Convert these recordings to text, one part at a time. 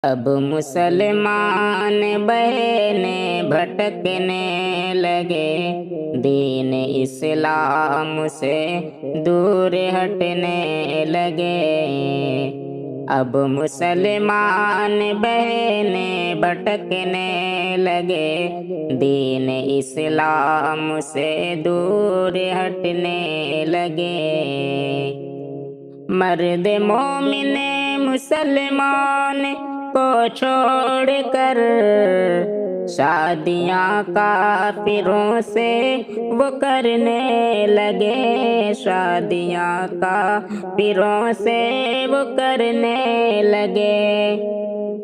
اب مسلمان بہنیں بھٹکنے لگے، دین اسلام سے دور ہٹنے لگے۔ اب مسلمان بہنیں بھٹکنے لگے، دین اسلام سے دور ہٹنے لگے۔ مرد مومن مسلمان کو چھوڑ کر شادیاں کافروں سے وہ کرنے لگے، شادیاں کافروں سے وہ کرنے لگے۔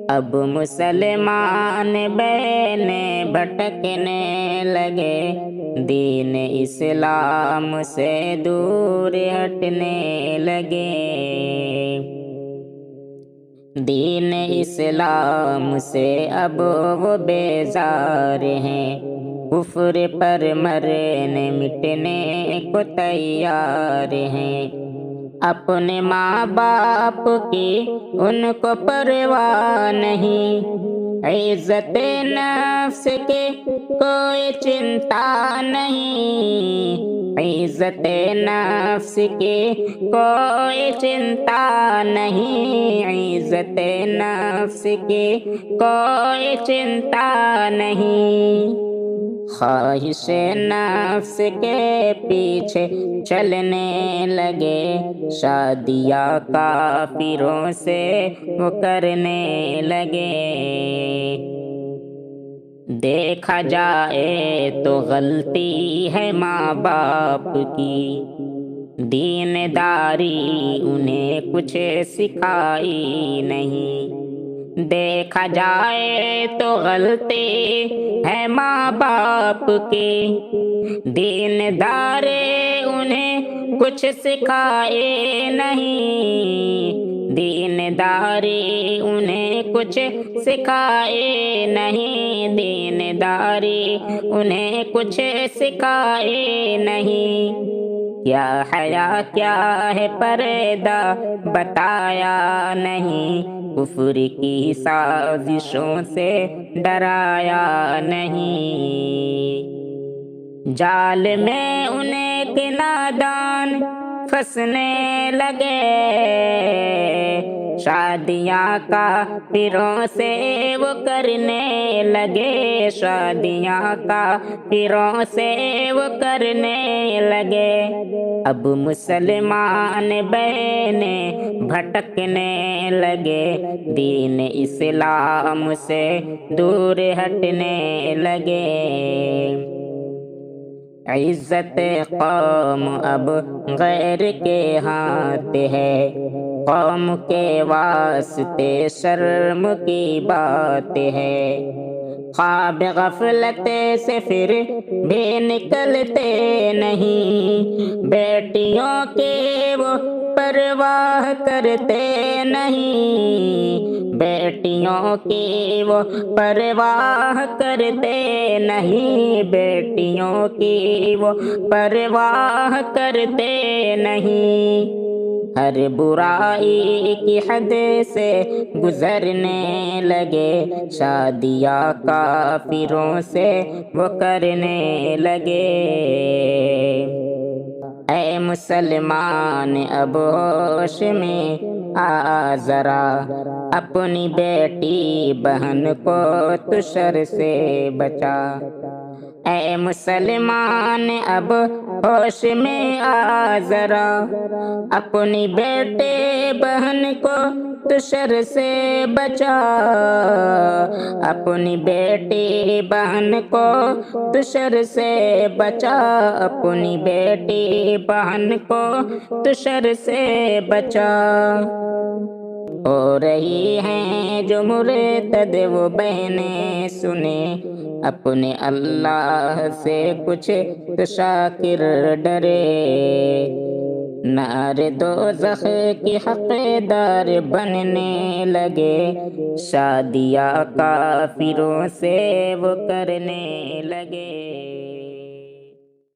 اب مسلمان بہنیں بھٹکنے لگے، دین اسلام سے دور ہٹنے لگے۔ دین اسلام سے اب وہ بیزار ہیں، کفر پر مرنے مٹنے کو تیار ہیں۔ اپنے ماں باپ کی ان کو پرواہ نہیں، عزت نفس کی کوئی چنتا نہیں، عزت نفس کی کوئی چنتا نہیں، عزت نفس کی کوئی چنتا نہیں۔ خواہش نفس کے پیچھے چلنے لگے، شادیاں کافروں سے وہ کرنے لگے۔ دیکھا جائے تو غلطی ہے ماں باپ کی، دینداری انہیں کچھ سکھائی نہیں۔ دیکھا جائے تو غلطی ہے ماں باپ کی، دینداری انہیں کچھ سکھائے نہیں، دینداری انہیں کچھ سکھائے نہیں، دینداری انہیں کچھ سکھائے نہیں۔ کیا حیا کیا ہے پردہ بتایا نہیں، کفر کی سازشوں سے ڈرایا نہیں۔ جال میں انہیں کے نادان پھنسنے لگے، شادیاں کافروں سے وہ کرنے لگے، شادیاں کافروں سے وہ کرنے لگے۔ اب مسلمان بہنیں بھٹکنے لگے، دین اسلام سے دور ہٹنے لگے۔ عزت قوم اب غیر کے ہاتھ ہے، قوم کے واسطے شرم کی بات ہے۔ خواب غفلت سے پھر بھی نکلتے نہیں، بیٹیوں کی وہ پرواہ کرتے نہیں، بیٹیوں کی وہ پرواہ کرتے نہیں، بیٹیوں کی وہ پرواہ کرتے نہیں۔ ہر برائی کی حد سے گزرنے لگے، شادیاں کافروں سے وہ کرنے لگے۔ اے مسلمان اب ہوش میں آ ذرا، اپنی بیٹی بہن کو تو شر سے بچا۔ اے مسلمان اب ہوش میں آ ذرا، اپنی بیٹے بہن کو تو شر سے بچا، اپنی بیٹی بہن کو تو شر سے بچا، اپنی بیٹی بہن کو تو شر سے بچا۔ ہو رہی ہیں جو مرتد وہ بہنیں سنیں، اپنے اللہ سے کچھ تو شاکر ڈرے، نار دوزخ کی حقدار بننے لگے، شادیاں کافروں سے وہ کرنے لگے۔